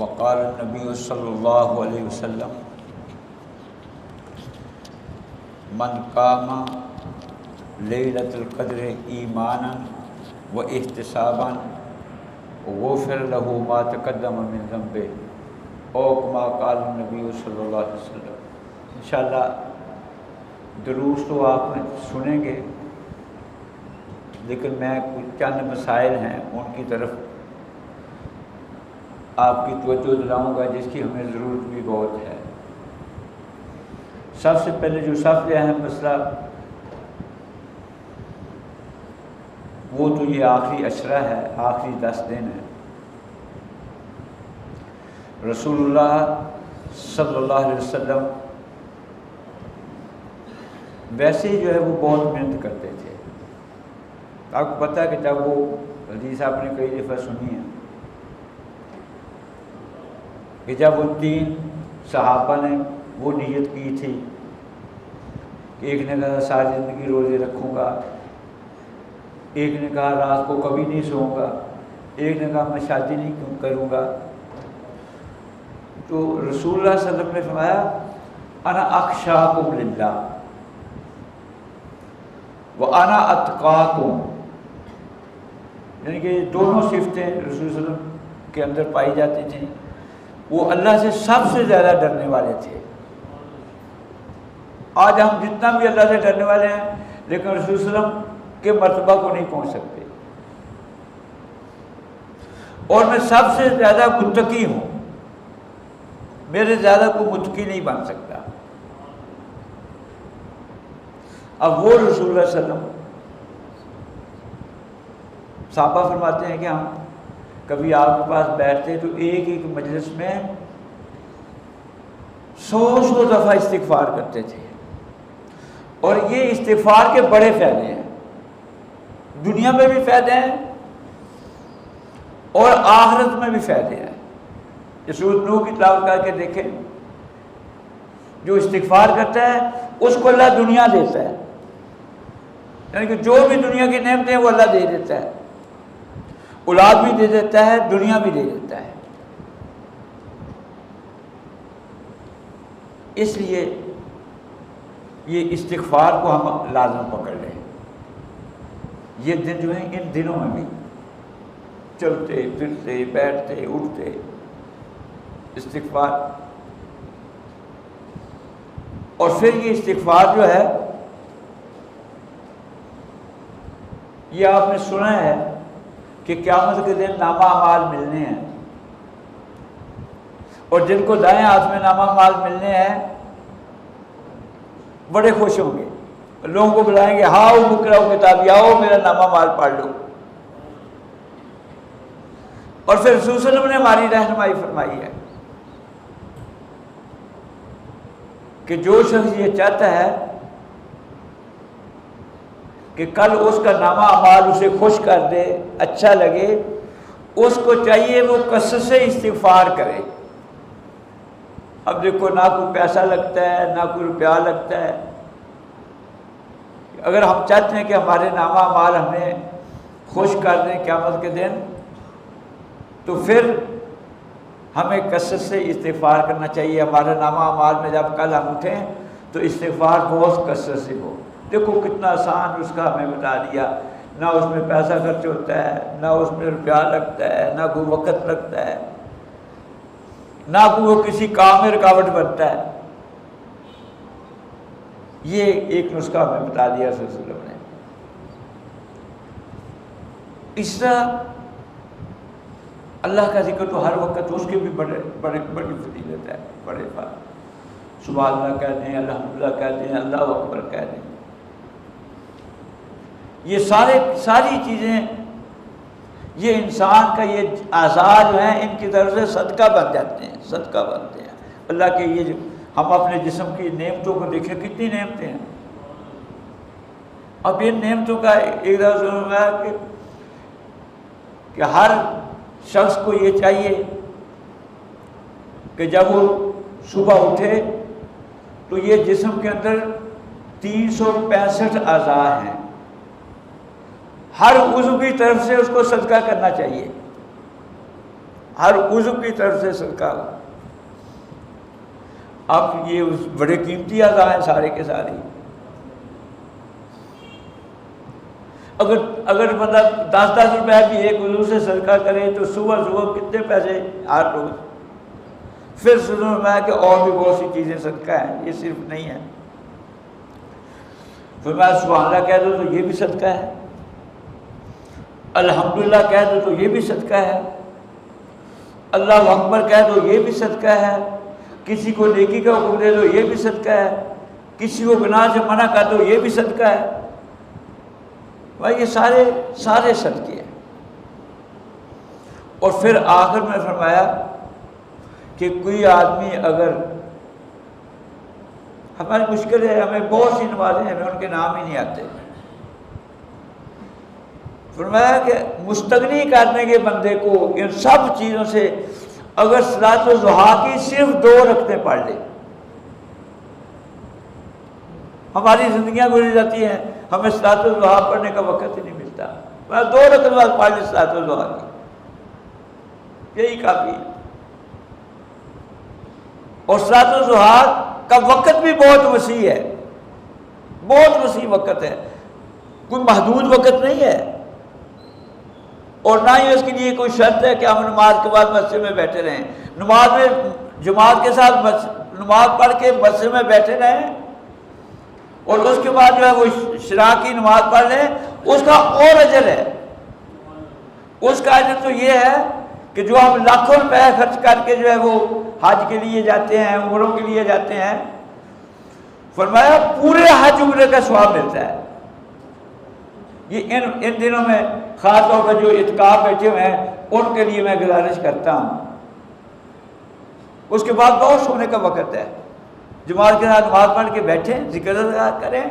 وقال النبی صلی اللہ علیہ وسلم من قام لیلۃ القدر ایمانا و احتسابا غفر له ما تقدم من ذنبه او کما قال النبی صلی اللہ علیہ وسلم۔ انشاءاللہ دروس تو آپ سنیں گے، لیکن میں کچھ چند مسائل ہیں ان کی طرف آپ کی توجہ دلاؤں گا جس کی ہمیں ضرورت بھی بہت ہے۔ سب سے پہلے جو سب سے اہم مسئلہ وہ تو یہ آخری عشرہ ہے، آخری 10 دن ہے۔ رسول اللہ صلی اللہ علیہ وسلم ویسے ہی جو ہے وہ بہت محنت کرتے تھے۔ آپ کو پتہ ہے کہ جب وہ حدیث آپ نے کئی دفعہ سنی ہے کہ جب وہ 3 صحابہ نے وہ نیت کی تھی کہ ایک نے کہا ساری زندگی روزے رکھوں گا، ایک نے کہا رات کو کبھی نہیں سوؤں گا، ایک نے کہا میں شادی نہیں کروں گا، تو رسول اللہ صلی اللہ علیہ وسلم نے فرمایا انا اخشاکم للہ وانا اتقاکم، یعنی کہ دونوں صفتیں رسول صلی اللہ علیہ وسلم کے اندر پائی جاتی تھیں۔ وہ اللہ سے سب سے زیادہ ڈرنے والے تھے۔ آج ہم جتنا بھی اللہ سے ڈرنے والے ہیں لیکن رسول صلی اللہ علیہ وسلم کے مرتبہ کو نہیں پہنچ سکتے، اور میں سب سے زیادہ متقی ہوں، میرے زیادہ کوئی متقی نہیں بن سکتا۔ اب وہ رسول اللہ صلی اللہ علیہ وسلم صحابہ فرماتے ہیں کہ ہم کبھی آپ کے پاس بیٹھتے تو ایک ایک مجلس میں 100 دفعہ استغفار کرتے تھے، اور یہ استغفار کے بڑے فائدے ہیں، دنیا میں بھی فائدے ہیں اور آخرت میں بھی فائدے ہیں۔ یہ سورۃ نوح کی تلاوت کر کے دیکھیں، جو استغفار کرتا ہے اس کو اللہ دنیا دیتا ہے، یعنی کہ جو بھی دنیا کی نعمتیں ہیں وہ اللہ دے دیتا ہے، اولاد بھی دے دیتا ہے، دنیا بھی دے دیتا ہے۔ اس لیے یہ استغفار کو ہم لازم پکڑ لیں۔ یہ دن جو ہیں ان دنوں میں بھی چلتے پھرتے بیٹھتے اٹھتے استغفار، اور پھر یہ استغفار جو ہے یہ آپ نے سنا ہے کہ قیامت کے دن نامہ اعمال ملنے ہیں، اور جن کو دائیں ہاتھ میں نامہ اعمال ملنے ہیں بڑے خوش ہوں گے، لوگوں کو بلائیں گے ہاؤ اقرؤ کتابی، آؤ میرا نامہ اعمال پڑھ لو۔ اور پھر رسول صلی اللہ علیہ وسلم نے ہماری رہنمائی فرمائی ہے کہ جو شخص یہ چاہتا ہے کہ کل اس کا نامہ اعمال اسے خوش کر دے، اچھا لگے، اس کو چاہیے وہ کثرت سے استغفار کرے۔ اب دیکھو نہ کوئی پیسہ لگتا ہے نہ کوئی روپیہ لگتا ہے، اگر ہم چاہتے ہیں کہ ہمارے نامہ اعمال ہمیں خوش کر دیں قیامت کے دن، تو پھر ہمیں کثرت سے استغفار کرنا چاہیے۔ ہمارے نامہ اعمال میں جب کل ہم اٹھیں تو استغفار بہت کثرت سے ہو۔ دیکھو کتنا آسان اس کا ہمیں بتا دیا، نہ اس میں پیسہ خرچ ہوتا ہے، نہ اس میں روپیہ لگتا ہے، نہ کوئی وقت لگتا ہے، نہ کوئی کسی کام میں رکاوٹ بنتا ہے۔ یہ ایک نسخہ ہمیں بتا دیا رسول صلی اللہ علیہ وسلم نے۔ اس طرح اللہ کا ذکر تو ہر وقت اس کے بھی بڑی فضیلت ہے، بڑے بات، سبحان اللہ کہہ دیں، الحمدللہ کہہ دیں، اللہ اکبر کہہ دیں، یہ ساری چیزیں، یہ انسان کا یہ اعضاء جو ہیں ان کی طرف سے صدقہ بن جاتے ہیں، صدقہ بنتے ہیں اللہ کے۔ یہ جو ہم اپنے جسم کی نعمتوں کو دیکھیں کتنی نعمتیں ہیں، اب ان نعمتوں کا ایک دفعہ ہے کہ ہر شخص کو یہ چاہیے کہ جب وہ صبح اٹھے تو یہ جسم کے اندر 365 اعضاء ہیں، ہر عضو کی طرف سے اس کو صدقہ کرنا چاہیے، ہر عضو کی طرف سے صدقہ ہو۔ اب یہ بڑے قیمتی اعضاء ہیں سارے کے سارے۔ اگر بندہ 10 روپے بھی ایک عضو سے صدقہ کرے تو صبح صبح کتنے پیسے ہر روز۔ پھر سنوں میں کہ اور بھی بہت سی چیزیں صدقہ ہیں، یہ صرف نہیں ہے۔ پھر میں سبحان اللہ کہہ دوں تو یہ بھی صدقہ ہے، الحمدللہ کہہ دو تو یہ بھی صدقہ ہے، اللہ اکبر کہہ دو یہ بھی صدقہ ہے، کسی کو نیکی کا حکم دے دو یہ بھی صدقہ ہے، کسی کو گناہ سے منع کر دو یہ بھی صدقہ ہے۔ بھائی یہ سارے صدقے ہیں۔ اور پھر آخر میں فرمایا کہ کوئی آدمی اگر، ہماری مشکل ہے، ہمیں بہت سی نمازیں ہیں، ہمیں ان کے نام ہی نہیں آتے، فرمایا کہ مستغنی کرنے کے بندے کو ان سب چیزوں سے اگر صلاۃ الضحیٰ کی صرف 2 رکعتیں پڑھ لے، ہماری زندگیاں گزر جاتی ہیں، ہمیں صلاۃ الضحیٰ پڑھنے کا وقت ہی نہیں ملتا، 2 رکعت پڑھ لے صلاۃ الضحیٰ کی، یہی کافی ہے۔ اور صلاۃ الضحیٰ کا وقت بھی بہت وسیع ہے، بہت وسیع وقت ہے، کوئی محدود وقت نہیں ہے، اور نہ ہی اس کے لیے کوئی شرط ہے کہ ہم نماز کے بعد مسجد میں بیٹھے رہیں، نماز میں جماعت کے ساتھ نماز پڑھ کے مسجد میں بیٹھے رہیں اور اس کے بعد جو ہے وہ شراء کی نماز پڑھ لیں، اس کا اور اجر ہے۔ اس کا اجر تو یہ ہے کہ جو ہم لاکھوں روپے خرچ کر کے جو ہے وہ حج کے لیے جاتے ہیں، عمروں کے لیے جاتے ہیں، فرمایا پورے حج عمرے کا ثواب ملتا ہے۔ یہ ان دنوں میں خاص طور پر جو اعتکاف بیٹھے ہوئے ہیں ان کے لیے میں گزارش کرتا ہوں، اس کے بعد بہت سونے کا وقت ہے، جماعت کے ساتھ نماز پڑھ کے بیٹھیں، ذکر اذکار کریں،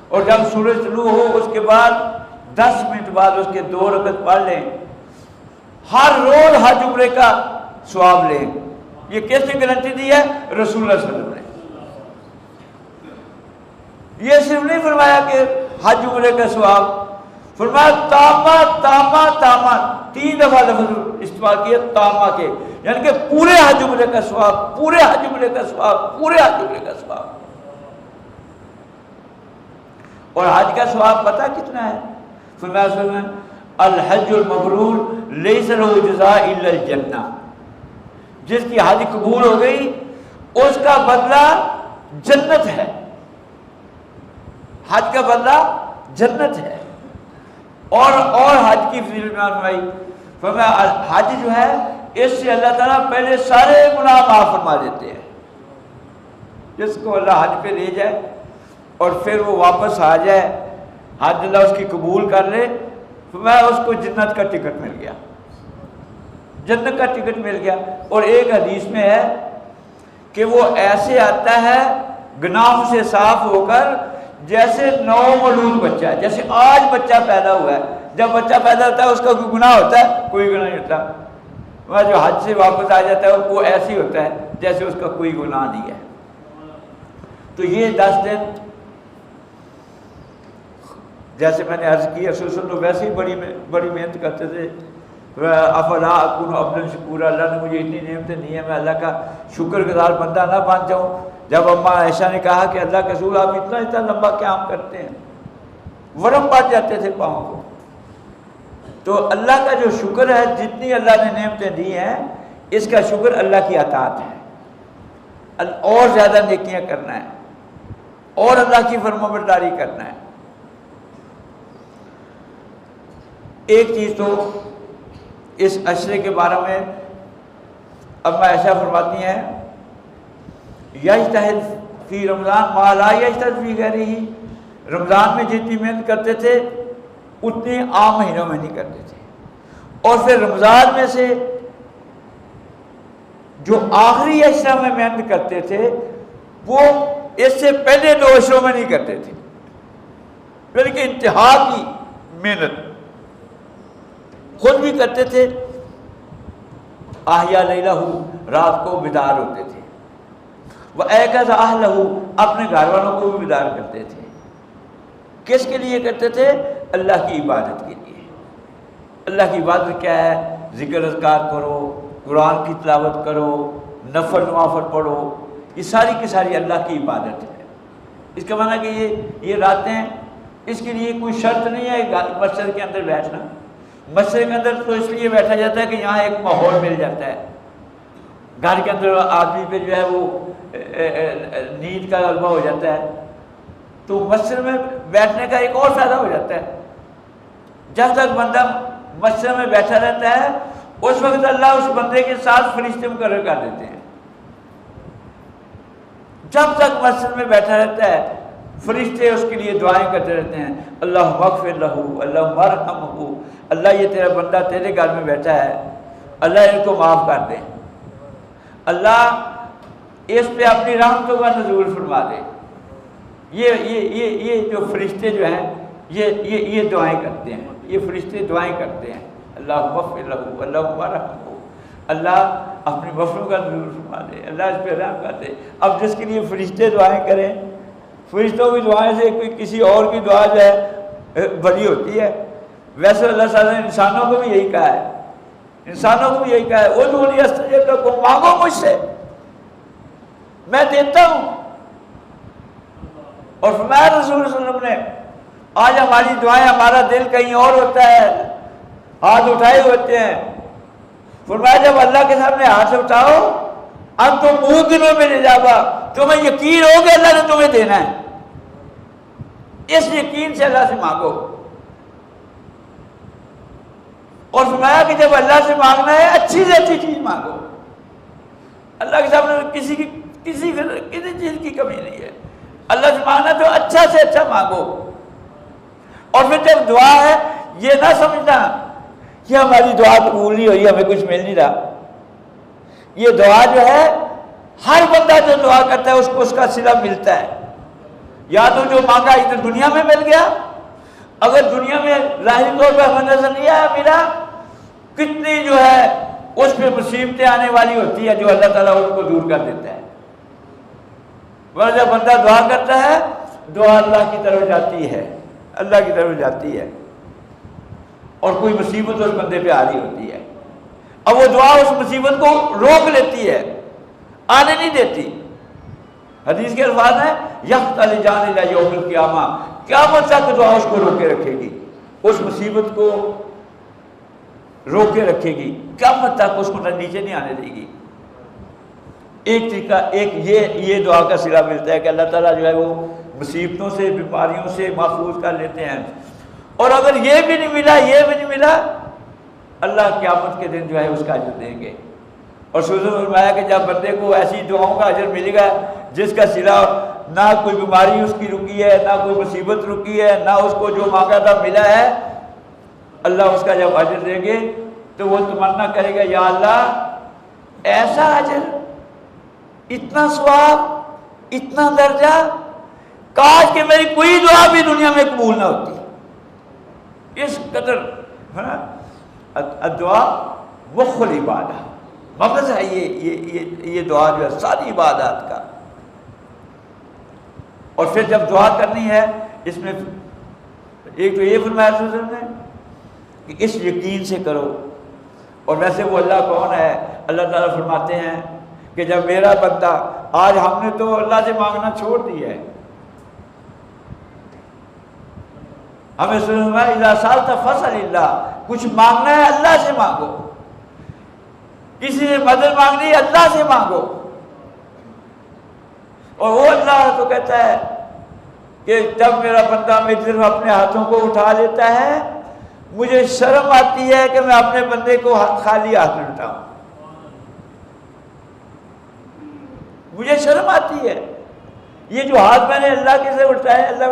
اور جب سورج طلوع ہو اس کے بعد 10 منٹ بعد اس کے 2 رکعت پڑھ لیں، ہر روز حج عمرے کا ثواب لیں۔ یہ کس نے گارنٹی دی ہے؟ رسول اللہ صلی اللہ علیہ وسلم نے۔ یہ صرف نہیں فرمایا کہ حج عمرے کا ثواب، فرمایا تاما تاما تاما، 3 دفعہ لفظ استعمال کیا تاما کے، یعنی کہ پورے حج عمرے کا ثواب، پورے حج عمرے کا ثواب، پورے حج عمرے کا ثواب۔ اور حج کا ثواب پتہ کتنا ہے؟ فرمایا صلی اللہ علیہ وسلم الحج المبرور لیس له جزاء الا الجنہ، جس کی حج قبول ہو گئی اس کا بدلہ جنت ہے، حج کا بدلہ جنت ہے۔ اور حج کی فضیلت فرمائی، فرمایا حج جو ہے اس سے اللہ تعالیٰ پہلے سارے گناہ معاف فرما دیتے ہیں۔ جس کو اللہ حج پہ لے جائے اور پھر وہ واپس آ جائے، حج اللہ اس کی قبول کر لے، فرمایا اس کو جنت کا ٹکٹ مل گیا، جنت کا ٹکٹ مل گیا۔ اور ایک حدیث میں ہے کہ وہ ایسے آتا ہے گناہوں سے صاف ہو کر جیسے نو مولود بچہ ہے، جیسے آج بچہ پیدا ہوا ہے، جب بچہ پیدا ہوتا ہے اس کا کوئی گناہ ہوتا ہے؟ کوئی گناہ نہیں ہوتا، وہ جو حج سے واپس آ جاتا ہے وہ ایسے ہی ہوتا ہے جیسے اس کا کوئی گناہ نہیں ہے۔ تو یہ 10 دن جیسے میں نے عرض کی، رسول صلی اللہ علیہ وسلم ویسے ہی بڑی محنت کرتے تھے، افلا اکون عبدا شکورا، اللہ نے مجھے اتنی نعمتیں دی ہیں، میں اللہ کا شکر گزار بندہ نہ بن جاؤں۔ جب اماں عائشہ نے کہا کہ اللہ کے رسول آپ اتنا لمبا قیام کرتے ہیں، ورم پڑ جاتے تھے پاؤں کو، تو اللہ کا جو شکر ہے، جتنی اللہ نے نعمتیں دی ہیں اس کا شکر اللہ کی اطاعت ہے، اور زیادہ نیکیاں کرنا ہے اور اللہ کی فرمانبرداری کرنا ہے۔ ایک چیز تو اس عشرے کے بارے میں اماں عائشہ فرماتی ہیں، یجتہد فی رمضان ما لا یجتہد فی غیرہ، رمضان میں جتنی محنت کرتے تھے اتنی عام مہینوں میں نہیں کرتے تھے، اور پھر رمضان میں سے جو آخری عشرہ میں محنت کرتے تھے وہ اس سے پہلے 2 عشروں میں نہیں کرتے تھے، بلکہ انتہا کی محنت خود بھی کرتے تھے، احیا لیلہ، رات کو بیدار ہوتے تھے، وَأَيْقَظَ أَهْلَهُ، اپنے گھر والوں کو بھی بیدار کرتے تھے۔ کس کے لیے کرتے تھے؟ اللہ کی عبادت کے لیے۔ اللہ کی عبادت کیا ہے؟ ذکر اذکار کرو، قرآن کی تلاوت کرو، نفل نوافل پڑھو، یہ ساری کی ساری اللہ کی عبادت ہے۔ اس کا معنی کہ یہ راتیں، اس کے لیے کوئی شرط نہیں ہے مسجد کے اندر بیٹھنا۔ مسجد کے اندر تو اس لیے بیٹھا جاتا ہے کہ یہاں ایک ماحول مل جاتا ہے۔ گھر کے اندر آدمی پہ جو ہے وہ نیند کا غلبہ ہو جاتا ہے، تو مسجد میں بیٹھنے کا ایک اور فائدہ ہو جاتا ہے۔ جب تک بندہ مسجد میں بیٹھا رہتا ہے اس وقت اللہ اس بندے کے ساتھ فرشتے مقرر کر دیتے ہیں۔ جب تک مسجد میں بیٹھا رہتا ہے فرشتے اس کے لیے دعائیں کرتے رہتے ہیں، اللہ مغفر لہ، اللہ ارحمہ، اللہ یہ تیرا بندہ تیرے گھر میں بیٹھا ہے، اللہ ان کو معاف کر دے، اللہ اس پہ اپنی رحمتوں کا نزول فرما دے۔ یہ جو فرشتے جو ہیں یہ دعائیں کرتے ہیں، یہ فرشتے دعائیں کرتے ہیں، اللہ مغفر لہ، اللہ ارحمہ، اللہ اپنی مغفرت کا نزول فرما دے، اللہ اس پہ رحم کر دے۔ اب جس کے لیے فرشتے دعائیں کریں، فرشتوں کی دعائیں سے کوئی کسی اور کی دعا جو ہے بڑی ہوتی ہے۔ ویسے اللہ تعالیٰ نے انسانوں کو بھی یہی کہا ہے، انسانوں کو بھی یہی کہا ہے، ادعونی استجب لکم، مانگو مجھ سے میں دیتا ہوں۔ اور فرمایا رسول صلی اللہ علیہ وسلم نے، آج ہماری دعائیں، ہمارا دل کہیں اور ہوتا ہے، ہاتھ اٹھائے ہوتے ہیں۔ فرمایا جب اللہ کے سامنے ہاتھ اٹھاؤ، اب تو منہ دنوں میں لے جاؤ، تمہیں یقین ہو کہ اللہ نے تمہیں دینا ہے، اس یقین سے اللہ سے مانگو۔ اور فرمایا کہ جب اللہ سے مانگنا ہے اچھی سے اچھی چیز مانگو۔ اللہ کے سامنے کسی چیز کی کمی نہیں ہے، اللہ سے مانگنا تو اچھا سے اچھا مانگو۔ اور پھر جب دعا ہے یہ نہ سمجھنا کہ ہماری دعا قبول نہیں ہوئی، ہمیں کچھ مل نہیں رہا۔ یہ دعا جو ہے ہر بندہ جو دعا کرتا ہے اس کو اس کا صلہ ملتا ہے، یا تو جو مانگا ادھر دنیا میں مل گیا، اگر دنیا میں ظاہری طور پہ ہمیں نظر نہیں آیا میرا، کتنی جو ہے اس پہ مصیبتیں آنے والی ہوتی ہے جو اللہ تعالیٰ ان کو دور کر دیتا ہے۔ ورنہ جب بندہ دعا کرتا ہے دعا اللہ کی طرف جاتی ہے، اللہ کی طرف جاتی ہے، اور کوئی مصیبت اس بندے پہ آ رہی ہوتی ہے، اب وہ دعا اس مصیبت کو روک لیتی ہے، آنے نہیں دیتی۔ حدیث کے الفاظ ہیں یفتل جان الی یوم القیامہ، قیامت تک دعا اس کو روکے رکھے گی، اس مصیبت کو روکے رکھے گی، قیامت تک اس کو نیچے نہیں آنے دے گی۔ ایک طریقہ یہ دعا کا صلہ ملتا ہے کہ اللہ تعالیٰ جو ہے وہ مصیبتوں سے، بیماریوں سے محفوظ کر لیتے ہیں۔ اور اگر یہ بھی نہیں ملا، اللہ قیامت کے دن جو ہے اس کا اجر دیں گے۔ اور سوزن فرمایا کہ جب بندے کو ایسی دعاؤں کا اجر ملے گا جس کا صلہ نہ کوئی بیماری اس کی رکی ہے، نہ کوئی مصیبت رکی ہے، نہ اس کو جو مانگا تھا ملا ہے، اللہ اس کا جب اجر دیں گے تو وہ تمنا کرے گا یا اللہ ایسا اجر، اتنا ثواب، اتنا درجہ، کاش کہ میری کوئی دعا بھی دنیا میں قبول نہ ہوتی۔ اس قدر دعا مخ العبادہ، مغز ہے یہ دعا جو ہے ساری عبادات کا۔ اور پھر جب دعا کرنی ہے اس میں ایک تو یہ فرمایا رسول اللہ نے کہ اس یقین سے کرو۔ اور ویسے وہ اللہ کون ہے؟ اللہ تعالیٰ فرماتے ہیں کہ جب میرا بندہ، آج ہم نے تو اللہ سے مانگنا چھوڑ دیا ہے، ہمیں سننا اذا سالت فاسأل اللہ، کچھ مانگنا ہے اللہ سے مانگو، کسی سے مدد مانگنی ہے اللہ سے مانگو۔ اور وہ اللہ تو کہتا ہے کہ جب میرا بندہ میری طرف اپنے ہاتھوں کو اٹھا لیتا ہے مجھے شرم آتی ہے کہ میں اپنے بندے کو خالی ہاتھ میں اٹھاؤں، مجھے شرم آتی ہے۔ یہ جو ہاتھ میں نے اللہ کے سے اٹھائے، اللہ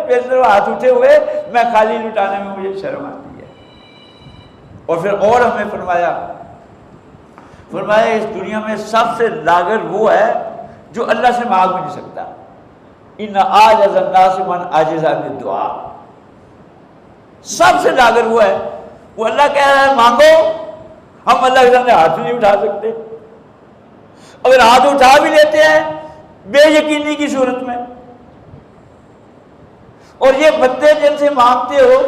میری طرف ہاتھ اٹھے ہوئے میں خالی لٹانے میں مجھے شرم آتی ہے۔ اور پھر اور ہمیں فرمایا اس دنیا میں سب سے لاغر وہ ہے جو اللہ سے مانگ بھی نہیں سکتا۔ ان عاجز الناس من عاجز عن الدعاء، سب سے لاغر وہ ہے، وہ اللہ کہہ رہا ہے مانگو، ہم اللہ کے سامنے ہاتھ نہیں اٹھا سکتے، اگر ہاتھ اٹھا بھی لیتے ہیں بے یقینی کی صورت میں۔ اور یہ بندے جن سے مانگتے ہو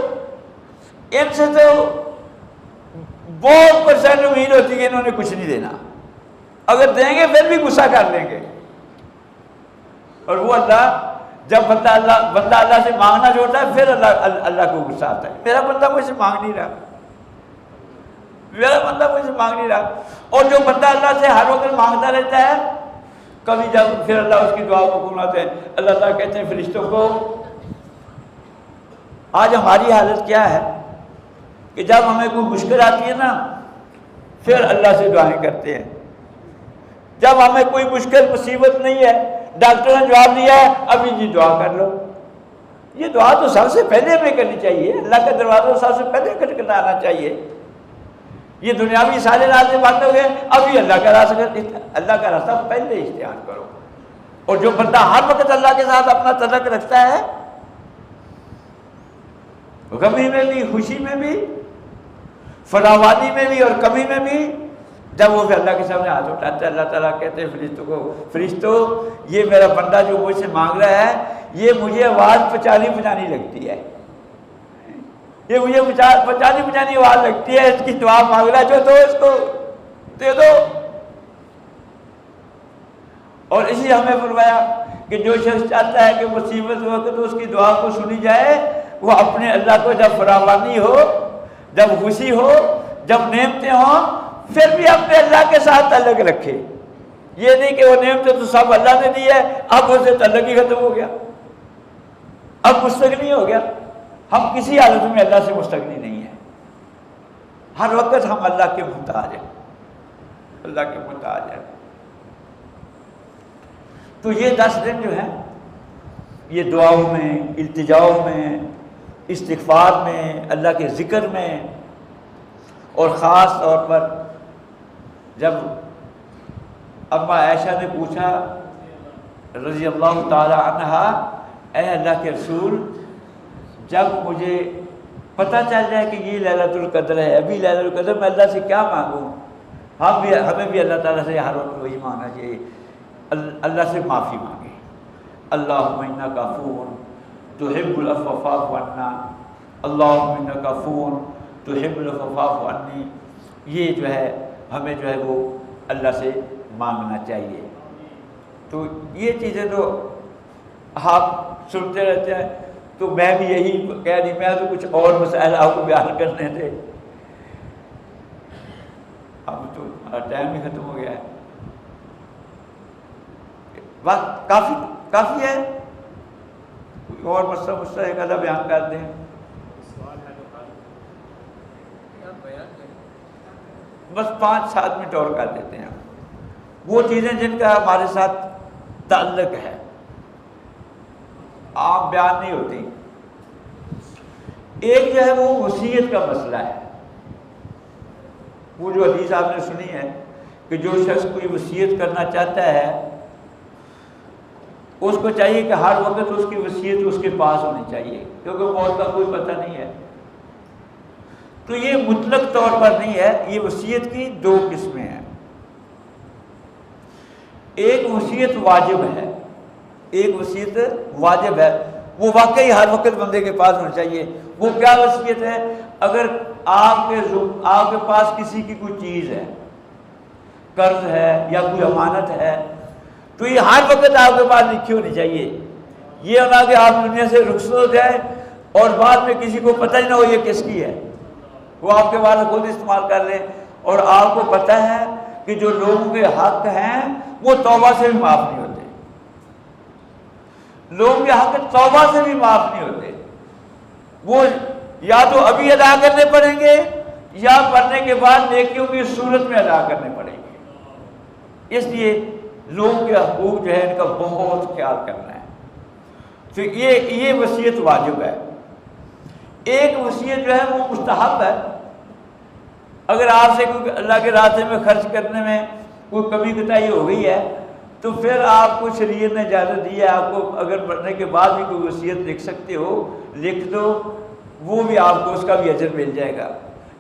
ان سے تو بہت پرسینٹ امید ہوتی ہے کہ انہوں نے کچھ نہیں دینا، اگر دیں گے پھر بھی غصہ کر لیں گے۔ اور وہ جب بندہ اللہ سے مانگنا چھوڑتا ہے پھر اللہ کو غصہ آتا ہے، میرا بندہ مجھ سے مانگ نہیں رہا، میرا بندہ مجھ سے مانگ نہیں رہا۔ اور جو بندہ اللہ سے ہر وقت مانگتا رہتا ہے، کبھی جب پھر اللہ اس کی دعا کو قبول آتے ہیں، اللہ تعالیٰ کہتے ہیں فرشتوں کو، آج ہماری حالت کیا ہے کہ جب ہمیں کوئی مشکل آتی ہے نا پھر اللہ سے دعائیں کرتے ہیں، جب ہمیں کوئی مشکل مصیبت نہیں ہے، ڈاکٹر نے جواب دیا ہے ابھی جی دعا کر لو، یہ دعا تو سب سے پہلے ہمیں کرنی چاہیے، اللہ کا دروازہ سب سے پہلے کھٹکھٹانا چاہیے۔ یہ دنیاوی سارے راستے بند ہو گئے، ابھی اللہ کا راستہ پہلے اختیار کرو۔ اور جو بندہ ہر وقت اللہ کے ساتھ اپنا تعلق رکھتا ہے، غمی میں بھی، خوشی میں بھی، فراوانی میں بھی اور کمی میں بھی، جب وہ پھر اللہ کے سامنے ہاتھ اٹھاتا ہے، اللہ تعالیٰ کہتے ہیں فرشتوں کو، فرشتوں یہ میرا بندہ جو مجھ سے مانگ رہا ہے یہ مجھے آواز پہچانی لگتی ہے، یہ مجھے پہچانی آواز لگتی ہے، اس کی دعا مانگ رہا ہے جو تو اس کو دے دو۔ اور اسی ہمیں فرمایا کہ جو شخص چاہتا ہے کہ مصیبت وقت اس کی دعا کو سنی جائے، وہ اپنے اللہ کو جب فراوانی ہو، جب خوشی ہو، جب نعمتیں ہوں، پھر بھی اپنے اللہ کے ساتھ تعلق رکھے۔ یہ نہیں کہ وہ نعمتیں تو سب اللہ نے دی ہے، اب اسے تعلق ہی ختم ہو گیا، اب مستغنی ہو گیا۔ ہم کسی حالت میں اللہ سے مستغنی نہیں ہیں، ہر وقت ہم اللہ کے محتاج ہیں، اللہ کے محتاج ہیں۔ تو یہ 10 دن جو ہیں یہ دعاؤں میں، التجاؤں میں، استغفار میں، اللہ کے ذکر میں، اور خاص طور پر جب اما عائشہ نے پوچھا رضی اللہ تعالی عنہا، اے اللہ کے رسول جب مجھے پتہ چل جائے کہ یہ لیلۃ القدر ہے، ابھی لیلۃ القدر، میں اللہ سے کیا مانگوں؟ ہمیں بھی اللہ تعالیٰ سے ہر وقت وہی مانگنا چاہیے، اللہ سے معافی مانگے، اللہم انک عفو تحب العفو فاعف عنا، اللہم انک عفو تحب العفو فاعف عنی۔ یہ جو ہے ہمیں جو ہے وہ اللہ سے مانگنا چاہیے۔ تو یہ چیزیں تو آپ سنتے رہتے ہیں، تو میں بھی یہی کہہ رہی، میں تو کچھ اور مسائل آپ کو بیان کرنے تھے، اب تو ہمارا ٹائم ہی ختم ہو گیا ہے، وقت کافی ہے، کوئی اور مسئلہ ایک آدھا بیان کر دیں۔ بس 5-7 منٹ اور کر دیتے ہیں، وہ چیزیں جن کا ہمارے ساتھ تعلق ہے، عام بیان نہیں ہوتی۔ ایک جو ہے وہ وصیت کا مسئلہ ہے، وہ جو حدیث آپ نے سنی ہے کہ جو شخص کوئی وصیت کرنا چاہتا ہے اس کو چاہیے کہ ہر وقت اس کی وصیت اس کے پاس ہونی چاہیے، کیونکہ موت کا کوئی پتہ نہیں ہے۔ تو یہ مطلق طور پر نہیں ہے، یہ وصیت کی 2 قسمیں ہیں۔ ایک وصیت واجب ہے، ایک وصیت واجب ہے، وہ واقعی ہر وقت بندے کے پاس ہونا چاہیے۔ وہ کیا وصیت ہے؟ اگر آپ کے پاس کسی کی کوئی چیز ہے، قرض ہے یا کوئی امانت ہے، تو یہ ہر وقت آپ کے پاس لکھی ہونی چاہیے۔ یہ ہونا کہ آپ دنیا سے رخصت ہو جائیں اور بعد میں کسی کو پتہ ہی نہ ہو یہ کس کی ہے، وہ آپ کے بعد خود استعمال کر لیں، اور آپ کو پتہ ہے کہ جو لوگوں کے حق ہیں وہ توبہ سے بھی معاف نہیں ہوتے، لوگوں کے حق توبہ سے بھی معاف نہیں ہوتے، وہ یا تو ابھی ادا کرنے پڑیں گے یا مرنے کے بعد نیکیوں کی صورت میں ادا کرنے پڑیں گے۔ اس لیے لوگوں کے حقوق جو ہے ان کا بہت خیال کرنا ہے۔ تو یہ وصیت واجب ہے۔ ایک وصیت جو ہے وہ مستحب ہے، اگر آپ سے کوئی اللہ کے راستے میں خرچ کرنے میں کوئی کمی کوتاہی ہو گئی ہے تو پھر آپ کو شریعت نے اجازت دی ہے، آپ کو اگر مرنے کے بعد بھی کوئی وصیت لکھ سکتے ہو لکھ دو، وہ بھی آپ کو اس کا بھی اجر مل جائے گا۔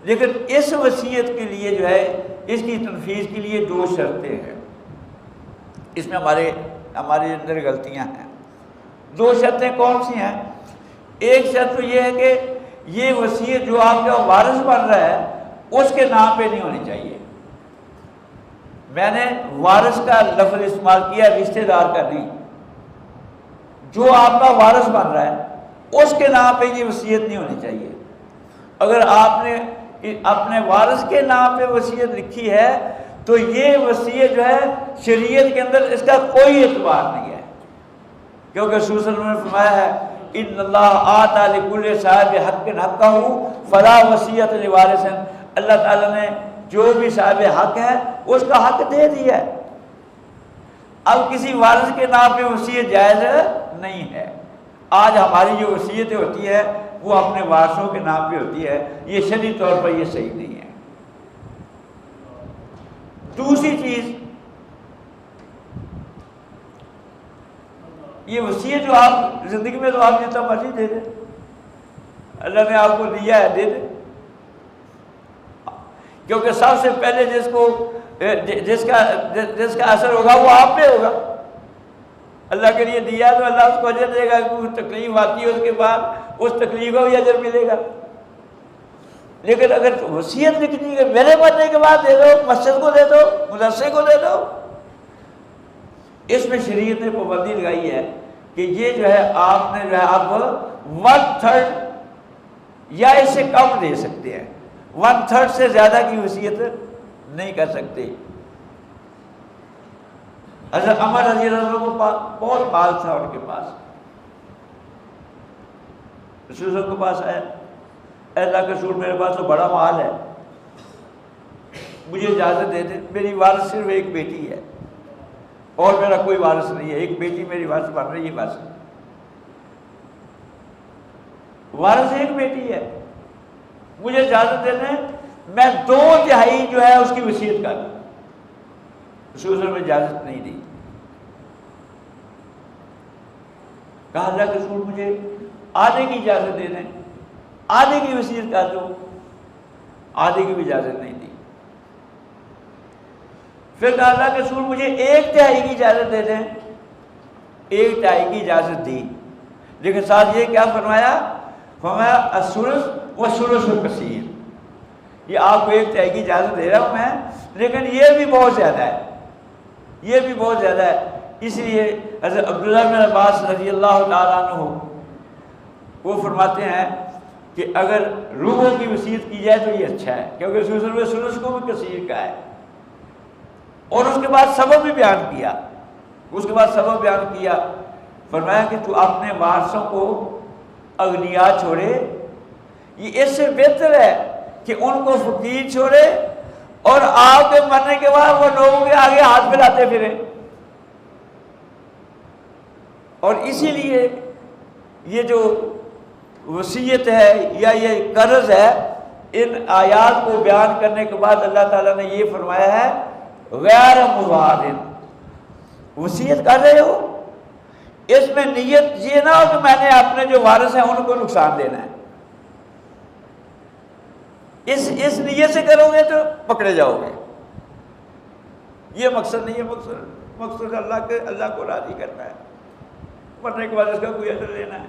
لیکن اس وصیت کے لیے جو ہے اس کی تنفیذ کے لیے 2 شرطیں ہیں، اس میں ہمارے اندر غلطیاں ہیں۔ 2 شرطیں کون سی ہیں؟ ایک شرط تو یہ ہے کہ یہ وصیت جو آپ کا وارث بن رہا ہے اس کے نام پہ نہیں ہونی چاہیے. میں نے وارث کا لفظ استعمال کیا، رشتہ دار کا نہیں. جو آپ کا وارث بن رہا ہے اس کے نام پہ یہ وصیت نہیں ہونی چاہیے. اگر آپ نے اپنے وارث کے نام پہ وصیت لکھی ہے تو یہ وصیت جو ہے شریعت کے اندر اس کا کوئی اعتبار نہیں ہے، کیونکہ رسول صلی اللہ علیہ وسلم نے فرمایا ہے ان اللہ آتا لکل صاحب حق حقہ فلا وصیت لوارث. اللہ تعالیٰ نے جو بھی صاحب حق ہے اس کا حق دے دیا ہے. اب کسی وارث کے نام پہ وصیت جائز نہیں ہے. آج ہماری جو وصیتیں ہوتی ہے وہ اپنے وارثوں کے نام پہ ہوتی ہے، یہ شرعی طور پر یہ صحیح نہیں ہے. دوسری چیز، یہ وصیت جو آپ زندگی میں تو آپ جتنا مرضی دے دیں، اللہ نے آپ کو دیا ہے دے دیں، کیونکہ سب سے پہلے جس کا اثر ہوگا وہ آپ پہ ہوگا. اللہ کے لیے دیا تو اللہ اس کو اجر دے گا. کوئی تکلیف آتی ہے اس کے بعد اس تکلیف کا بھی اجر ملے گا. لیکن اگر وصیت لکھنی ہے میرے مرنے کے بعد دے دو، مسجد کو دے دو، مدرسے کو دے دو، اس میں شریعت نے پابندی لگائی ہے کہ یہ جو ہے آپ نے جو ہے اب 1/3 یا اس سے کم دے سکتے ہیں، 1/3 سے زیادہ کی وصیت نہیں کر سکتے. حضرت عمر رضی اللہ عنہ کو بہت مال تھا ان کے پاس. رسول صلی اللہ علیہ وسلم کے پاس آیا، اے اللہ کے رسول میرے پاس تو بڑا مال ہے، مجھے اجازت دے دیں، میری وارث صرف ایک بیٹی ہے اور میرا کوئی وارث نہیں ہے، ایک بیٹی میری وارث بن رہی ہے، بس وارث ایک بیٹی ہے، مجھے اجازت دے دیں میں 2/3 جو ہے اس کی وصیت کر دوں. رسول صلی اللہ علیہ وسلم نے اجازت نہیں دی. کہا اللہ کے رسول مجھے آدھے کی اجازت دے دیں، آدھے کی وصیت کر دو. آدھے کی بھی اجازت نہیں دی. پھر کہا اللہ کے رسول مجھے 1/3 کی اجازت دے دیں. 1/3 کی اجازت دی، لیکن ساتھ یہ کیا فرمایا الثلث والثلث کثیر. یہ آپ کو 1/3 کی اجازت دے رہا ہوں میں، لیکن یہ بھی بہت زیادہ ہے، یہ بھی بہت زیادہ ہے. اس لیے حضرت عبداللہ بن عباس رضی اللہ تعالیٰ عنہ وہ فرماتے ہیں کہ اگر ربع کی وصیت کی جائے تو یہ اچھا ہے، کیونکہ رسول صلی اللہ علیہ وسلم کو بھی کثیر کا ہے. اور اس کے بعد سبب بھی بیان کیا، اس کے بعد سبب بیان کیا، فرمایا کہ تو اپنے وارثوں کو اغنیا چھوڑے، یہ اس سے بہتر ہے کہ ان کو فقیر چھوڑے اور آپ کے مرنے کے بعد وہ لوگوں کے آگے ہاتھ پھیلاتے پھرے. اور اسی لیے یہ جو وصیت ہے یا یہ قرض ہے، ان آیات کو بیان کرنے کے بعد اللہ تعالیٰ نے یہ فرمایا ہے غیر مضار. وصیت کر رہے ہو، اس میں نیت یہ نہ ہو کہ میں نے اپنے جو وارث ہیں ان کو نقصان دینا ہے. اس نیت سے کرو گے تو پکڑے جاؤ گے. یہ مقصد نہیں ہے. مقصد اللہ کو راضی کرنا ہے، مرنے کے بعد اس کا کوئی اثر لینا ہے.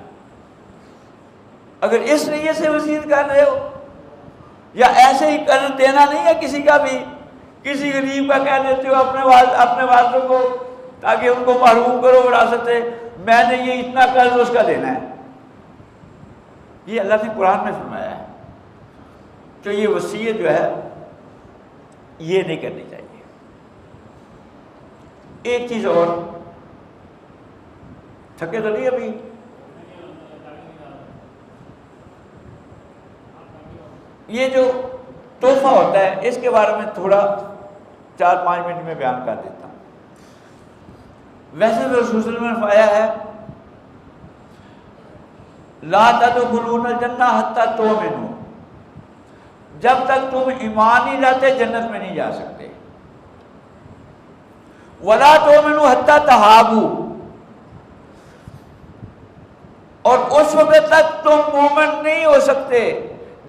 اگر اس نیت سے وصیت کر رہے ہو، یا ایسے ہی قرض دینا نہیں ہے کسی کا بھی، کسی غریب کا کہہ دیتے ہو اپنے وارثوں کو تاکہ ان کو محروم کرو وراثت سے، میں نے یہ اتنا قرض اس کا دینا ہے. یہ اللہ نے قرآن میں فرمایا ہے. تو یہ وصیت جو ہے یہ نہیں کرنی چاہیے. ایک چیز اور، تھکے تو نہیں ابھی؟ یہ جو تحفہ ہوتا ہے اس کے بارے میں تھوڑا 4-5 منٹ میں بیان کر دیتا ہوں. ویسے تو رسول صلی اللہ علیہ وسلم نے فرمایا ہے لا تدخلون الجنہ حتی تؤمنوا، جب تک تم ایمان نہیں لاتے جنت میں نہیں جا سکتے. ولا تؤمنوا حتی تحابوا، اور اس وقت تک تم مومن نہیں ہو سکتے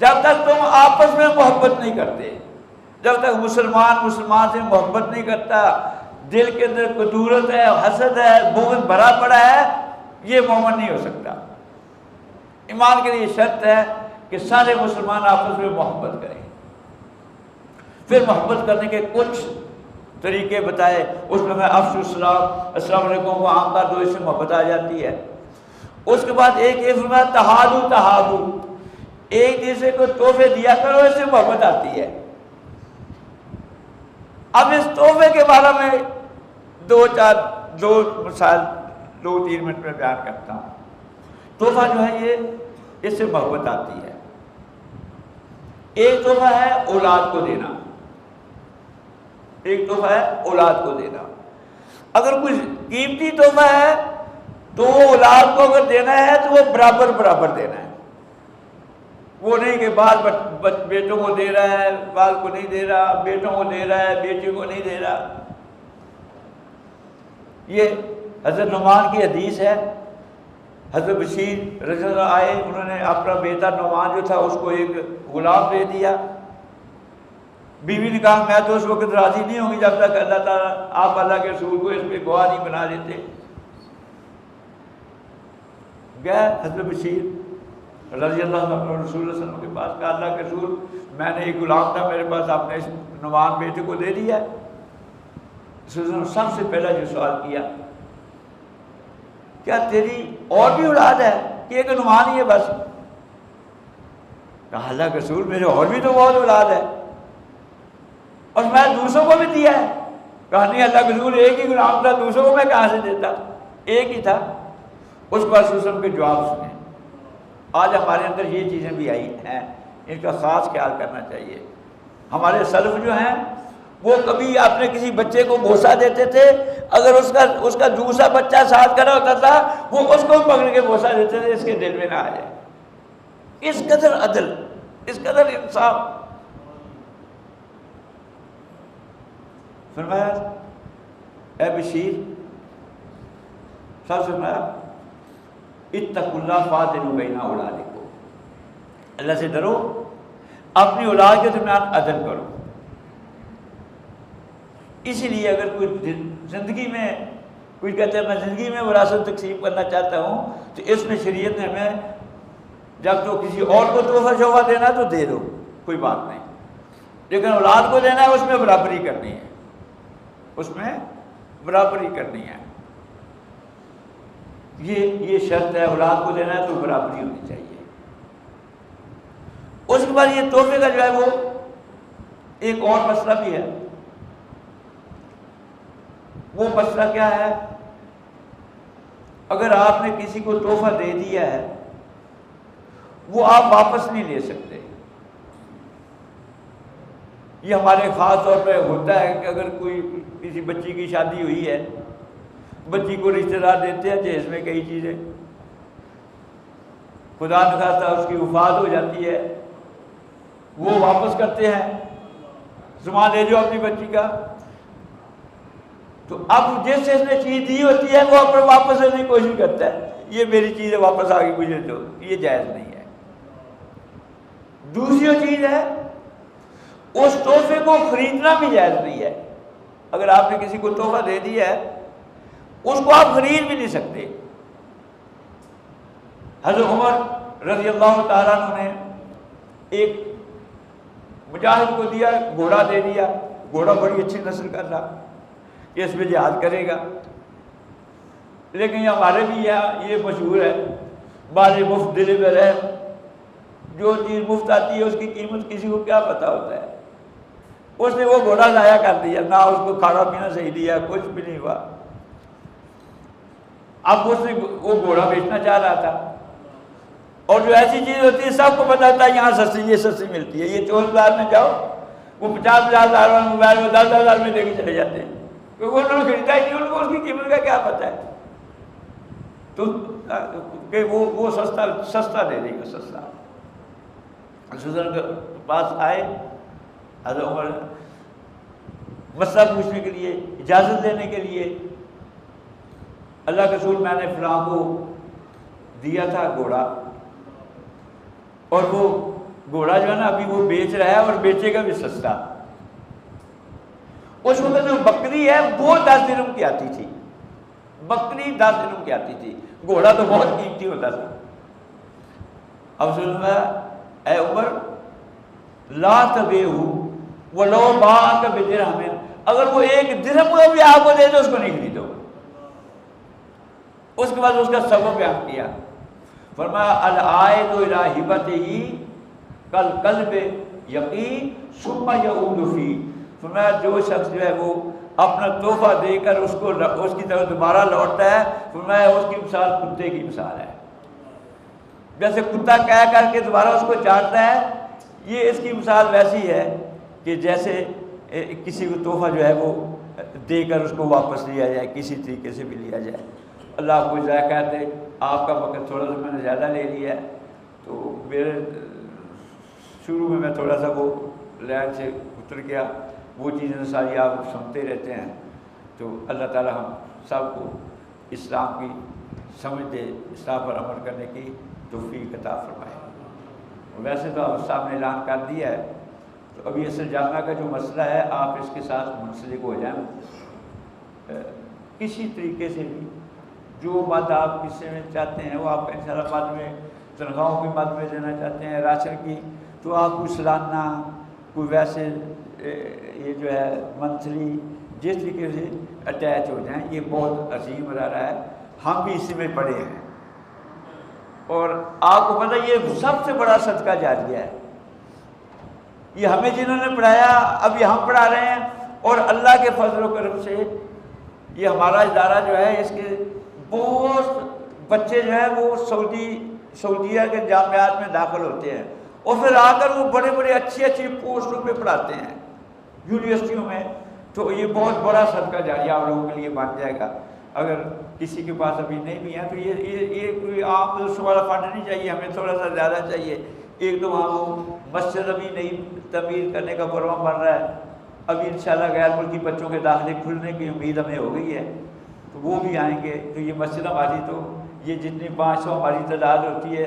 جب تک تم آپس میں محبت نہیں کرتے. جب تک مسلمان سے محبت نہیں کرتا، دل کے اندر کدورت ہے، حسد ہے، بغض بھرا پڑا ہے، یہ مومن نہیں ہو سکتا. ایمان کے لیے شرط ہے کہ سارے مسلمان آپس میں محبت کریں. پھر محبت کرنے کے کچھ طریقے بتائے، اس میں افشوا السلام، السلام علیکم کو عام کر دو، اس سے محبت آ جاتی ہے۔ اس کے بعد ایک فرمایا تہادو، ایک دوسرے کو تحفے دیا کرو، اس سے محبت آتی ہے۔ اب اس تحفے کے بارے میں دو مثال 2-3 منٹ میں بیان کرتا ہوں۔ تحفہ جو ہے یہ اس سے محبت آتی ہے۔ ایک تحفہ ہے اولاد کو دینا، ایک تحفہ ہے اولاد کو دینا۔ اگر کوئی قیمتی تحفہ ہے تو وہ اولاد کو اگر دینا ہے تو وہ برابر دینا ہے، وہ نہیں کہ بال بیٹوں کو دے رہا ہے، بال کو نہیں دے رہا، بیٹوں کو دے رہا ہے، بیٹی کو نہیں دے رہا۔ یہ حضرت نعمان کی حدیث ہے، حضرت بشیر رضی اللہ آئے، انہوں نے اپنا بیٹا نعمان جو تھا اس کو ایک غلام دے دیا۔ بیوی نے کہا میں تو اس وقت راضی نہیں ہوں گی جب تک اللہ تعالیٰ آپ اللہ کے رسول کو اس پہ گواہ نہیں بنا دیتے۔ گئے حضرت بشیر رضی اللہ عنہ رسول اللہ صلی اللہ علیہ وسلم کے پاس، کہا اللہ کے رسول میں نے ایک غلام تھا میرے پاس، آپ نے اس نعمان بیٹے کو دے دیا۔ رسول اللہ نے سب سے پہلا جو سوال کیا، کیا تیری اور بھی اولاد ہے کہ ایک نعمان ہی ہے بس؟ کہا اللہ کے رسول میرے اور بھی تو بہت اولاد ہے، اور میں دوسروں کو بھی دیا ہے۔ کہا نہیں اللہ کے رسول ایک ہی غلام تھا، دوسروں کو میں کہاں سے دیتا، ایک ہی تھا۔ اس کو رسول صلی اللہ علیہ وسلم کے جواب سنے۔ آج ہمارے اندر یہ چیزیں بھی آئی ہیں، ان کا خاص خیال کرنا چاہیے۔ ہمارے سلف جو ہیں وہ کبھی اپنے کسی بچے کو بوسہ دیتے تھے، اگر اس کا دوسرا بچہ ساتھ کھڑا ہوتا تھا وہ اس کو پکڑ کے بوسہ دیتے تھے، اس کے دل میں نہ آ جائے۔ اس قدر عدل، اس قدر انصاف۔ فرمایا اے بشیر، سب سے فرمایا اتقوا اللہ فاضلوا بین اولادکم، اللہ سے ڈرو، اپنی اولاد کے درمیان عدل کرو۔ اسی لیے اگر کوئی زندگی میں کوئی کہتا ہے میں زندگی میں وراثت تقسیم کرنا چاہتا ہوں تو اس میں شریعت نے ہمیں جب تو کسی اور کو تحفہ شوفہ دینا تو دے دو، کوئی بات نہیں، لیکن اولاد کو دینا ہے اس میں برابری کرنی ہے، اس میں برابری کرنی ہے۔ یہ شرط ہے، اولاد کو دینا ہے تو برابری ہونی چاہیے۔ اس کے بعد یہ تحفے کا جو ہے وہ ایک اور مسئلہ بھی ہے۔ وہ مسئلہ کیا ہے؟ اگر آپ نے کسی کو تحفہ دے دیا ہے وہ آپ واپس نہیں لے سکتے۔ یہ ہمارے خاص طور پہ ہوتا ہے کہ اگر کوئی کسی بچی کی شادی ہوئی ہے، بچی کو رشتہ دار دیتے ہیں جہیز میں کئی چیزیں، خدا نخواستہ اس کی وفات ہو جاتی ہے، وہ واپس کرتے ہیں، سامان لے جاؤ اپنی بچی کا، تو اب جس نے چیز دی ہوتی ہے وہ اپنے واپس لینے کی کوشش کرتا ہے، یہ میری چیز ہے واپس آ گئی مجھے دو، یہ جائز نہیں ہے۔ دوسری چیز ہے اس تحفے کو خریدنا بھی جائز نہیں ہے۔ اگر آپ نے کسی کو تحفہ دے دیا ہے اس کو آپ خرید بھی نہیں سکتے۔ حضرت عمر رضی اللہ تعالیٰ عنہ نے ایک مجاہد کو دیا، گھوڑا دے دیا، گھوڑا بڑی اچھی نسل کا تھا، یہ اس میں جہاد کرے گا، لیکن یہ ہمارے بھی یہاں یہ مشہور ہے بال مفت دل میں رہ، جو چیز مفت آتی ہے اس کی قیمت کسی کو کیا پتہ ہوتا ہے۔ اس نے وہ گھوڑا ضائع کر دیا، نہ اس کو کھانا پینا صحیح دیا، کچھ بھی نہیں ہوا۔ اب اس نے وہ گھوڑا بیچنا چاہ رہا تھا، اور جو ایسی چیز ہوتی ہے سب کو پتا ہوتا ہے یہاں سستی، یہ سستی ملتی ہے، یہ 24 بازار میں جاؤ وہ 50,000 والا موبائل وہ 10,000 میں دے کے چلے جاتے ہیں، کیونکہ انہوں نے خریدا ہی نہیں، ان کو اس کی قیمت کا کیا پتہ ہے، تو کہ وہ سستا دے دے گا، سستا۔ رسول کے پاس آئے حضرت عمر مسئلہ پوچھنے کے لیے، اجازت لینے کے لیے، اللہ کے رسول میں نے فلاں کو دیا تھا گھوڑا، اور وہ گھوڑا جو ہے نا ابھی وہ بیچ رہا ہے اور بیچے گا بھی سستا۔ اس وقت جو بکری ہے وہ 10 درہم کی آتی تھی، بکری 10 درہم کی آتی تھی، گھوڑا تو بہت قیمتی ہوتا تھا۔ اب اے عمر لا تبیعہ، وَلَوْ بَاعَكَ بِدِرْهَمٍ، اگر وہ ایک درہم کو بھی آپ کو دے تو اس کو نہیں خریدو۔ اس کے بعد اس کا سبب بیان کیا، فرمایا العائد الی ہبتہ کالکلب یقین ثم یعود فیہ، فرمایا جو شخص جو ہے وہ اپنا تحفہ دے کر اس کی طرف دوبارہ لوٹتا ہے، فرمایا اس کی مثال کتے کی مثال ہے۔ جیسے کتا کہہ کر کے دوبارہ اس کو چاٹتا ہے، یہ اس کی مثال ویسی ہے کہ جیسے کسی کو تحفہ جو ہے وہ دے کر اس کو واپس لیا جائے، کسی طریقے سے بھی لیا جائے۔ اللہ کو ضائع کہتے آپ کا وقت تھوڑا سا میں نے زیادہ لے لیا ہے، تو میرے شروع میں تھوڑا سا وہ لائن سے اتر گیا، وہ چیزیں ساری آپ سنتے رہتے ہیں۔ تو اللہ تعالی ہم سب کو اسلام کی سمجھ دے، اسلام پر عمل کرنے کی توفیق عطا فرمائے۔ ویسے تو آپ صاحب نے اعلان کر دیا ہے، تو ابھی اصل جامعہ کا جو مسئلہ ہے آپ اس کے ساتھ منسلک ہو جائیں، کسی طریقے سے بھی جو مد آپ کسی میں چاہتے ہیں وہ آپ کا انشاءاللہ مد میں، تنخواہوں کی مد میں دینا چاہتے ہیں، راشن کی، تو آپ کوئی سالانہ کوئی ویسے یہ جو ہے منتھلی جس طریقے سے اٹیچ ہو جائیں، یہ بہت عظیم ادارہ ہے، ہم بھی اسی میں پڑے ہیں۔ اور آپ کو پتہ یہ سب سے بڑا صدقہ جاریہ ہے، یہ ہمیں جنہوں نے پڑھایا ابھی ہم پڑھا رہے ہیں، اور اللہ کے فضل و کرم سے یہ ہمارا ادارہ جو ہے اس کے بہت بچے جو ہیں وہ سعودیہ کے جامعات میں داخل ہوتے ہیں، اور پھر آ کر وہ بڑے بڑے اچھی پوسٹوں پہ پڑھاتے ہیں یونیورسٹیوں میں۔ تو یہ بہت بڑا صدقہ جاریہ آپ لوگوں کے لیے بن جائے گا۔ اگر کسی کے پاس ابھی نہیں بھی ہے تو یہ کوئی عام دوسروں والا فنڈ نہیں چاہیے، ہمیں تھوڑا سا زیادہ چاہیے۔ ایک تو وہاں وہ مسجد ابھی نہیں تعمیر کرنے کا پروگرام بن رہا ہے، ابھی انشاءاللہ غیر ملکی بچوں کے داخلے کھلنے کی امید ہمیں ہو گئی ہے، تو وہ بھی آئیں گے۔ تو یہ مسجد ہماری تو یہ جتنی 500 ہماری تعداد ہوتی ہے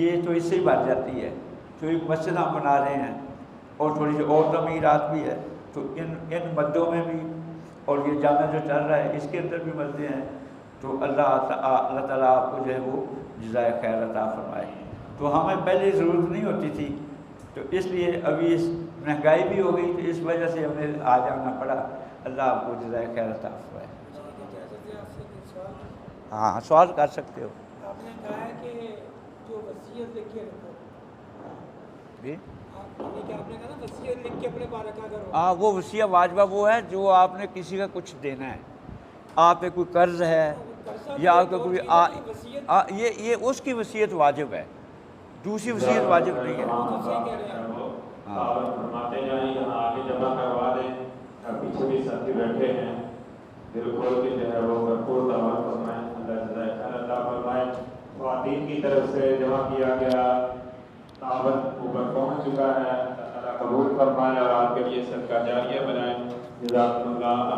یہ تو اس سے ہی بڑھ جاتی ہے، تو ایک مسجد ہم بنا رہے ہیں، اور تھوڑی سی اور تعمیرات بھی ہے۔ تو ان مدوں میں بھی، اور یہ جامعہ جو چل رہا ہے اس کے اندر بھی مدیں ہیں، تو اللہ تعالیٰ آپ کو جو ہے وہ جزائے خیر عطا فرمائے۔ تو ہمیں پہلے ضرورت نہیں ہوتی تھی، تو اس لیے ابھی اس مہنگائی بھی ہو گئی، تو اس وجہ سے ہمیں آ جانا پڑا۔ اللہ آپ کو جزائے خیر عطا فرمائے۔ ہاں سوال کر سکتے ہو۔ آپ نے کہا ہے کہ جو وصیت لکھ کے رکھو، جی آپ نے کہا نا وصیت لکھ کے اپنے پاس رکھا کرو۔ ہاں وہ وصیہ واجبہ وہ ہے جو آپ نے کسی کا کچھ دینا ہے، آپ پہ کوئی قرض ہے یا آپ کا کوئی یہ اس کی وصیت واجب ہے، دوسری وصیت واجب نہیں ہے۔ فرماتے جائیں یہاں آگے جمع کروا دیں، پیچھے بھی ساتھی بیٹھے ہیں، دل کھول کے جو ہے وہ بھرپور دعوت فرمائیں۔ اللہ جزائے خیر عطا فرمائے۔ خواتین کی طرف سے جمع کیا گیا دعوت اوپر پہنچ چکا ہے، اللہ قبول فرمائے اور آپ کے لیے صدقہ جاریہ بنائے۔ جزاکم اللہ۔